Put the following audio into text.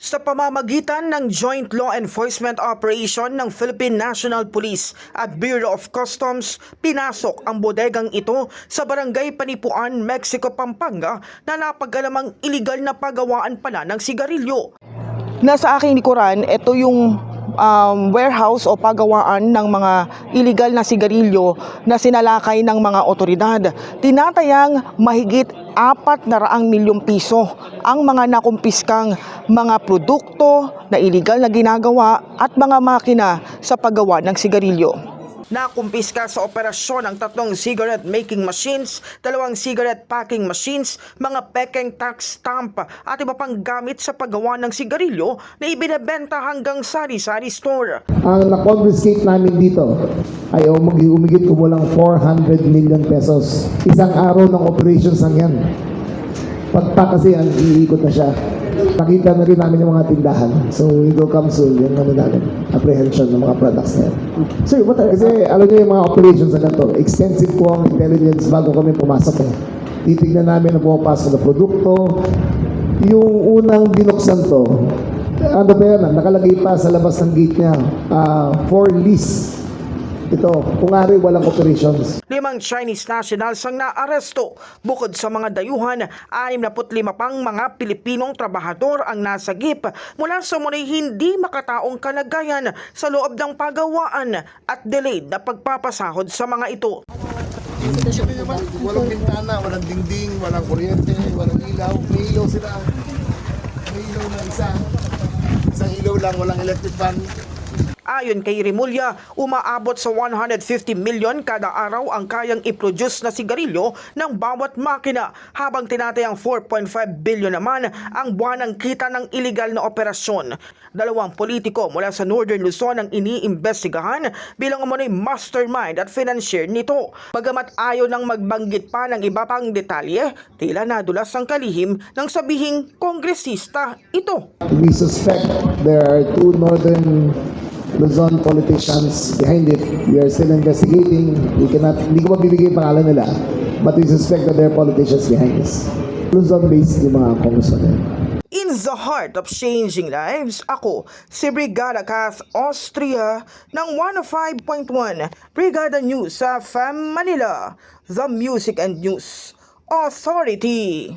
Sa pamamagitan ng Joint Law Enforcement Operation ng Philippine National Police at Bureau of Customs, pinasok ang bodegang ito sa Barangay Panipuan, Mexico, Pampanga na napag-alamang iligal na pagawaan pala ng sigarilyo. Nasa aking likuran, ito yung warehouse o pagawaan ng mga illegal na sigarilyo na sinalakay ng mga otoridad. Tinatayang mahigit 400 milyong piso ang mga nakumpiskang mga produkto na illegal na ginagawa at mga makina sa paggawa ng sigarilyo. Nakumpiska sa operasyon ang 3 cigarette making machines, 2 cigarette packing machines, mga pekeng tax stamp at iba pang gamit sa paggawa ng sigarilyo na ibinebenta hanggang sari-sari store. Ang na-confiscate namin dito ay umigit kumulang 400 million pesos. Isang araw ng operations lang yan. Pagpa kasi ang iikot na siya. Nakita na rin namin yung mga tindahan. So we will come soon yung namin, apprehension ng mga products na yan. Sir, kasi alam niyo yung mga operations na ganito, extensive po ang intelligence bago kami pumasok. Titignan namin na pumapasok na produkto. Yung unang binuksan to, ano ba yan? Nakalagay pa sa labas ng gate niya, for lease. Ito, kung nga rin walang operations. 5 Chinese nationals ang naaresto. Bukod sa mga dayuhan, 65 pang mga Pilipinong trabahador ang nasagip mula sa muna'y hindi makataong kalagayan sa loob ng pagawaan at delayed na pagpapasahod sa mga ito. Walang bintana, walang dingding, walang kuryente, walang ilaw. May ilaw sila. May ilaw na isa. Isang ilaw lang, walang electric fan. Ayon kay Rimulya, umaabot sa 150 million kada araw ang kayang i-produce na sigarilyo ng bawat makina, habang tinatayang 4.5 billion naman ang buwanang kita ng iligal na operasyon. 2 politiko mula sa Northern Luzon ang iniimbestigahan bilang umano'y mastermind at financier nito. Bagamat ayaw nang magbanggit pa ng iba pang detalye, tila nadulas ang kalihim ng sabihing kongresista ito. We suspect there are 2 Northern Luzon politicians behind it. We are still investigating. Hindi ko mabibigay pangalan nila, but we suspect that there are politicians behind this. Luzon-based yung mga congressman. In the heart of changing lives, ako si Brigada Kath Austria ng 105.1 Brigada News sa FM Manila, the Music and News Authority.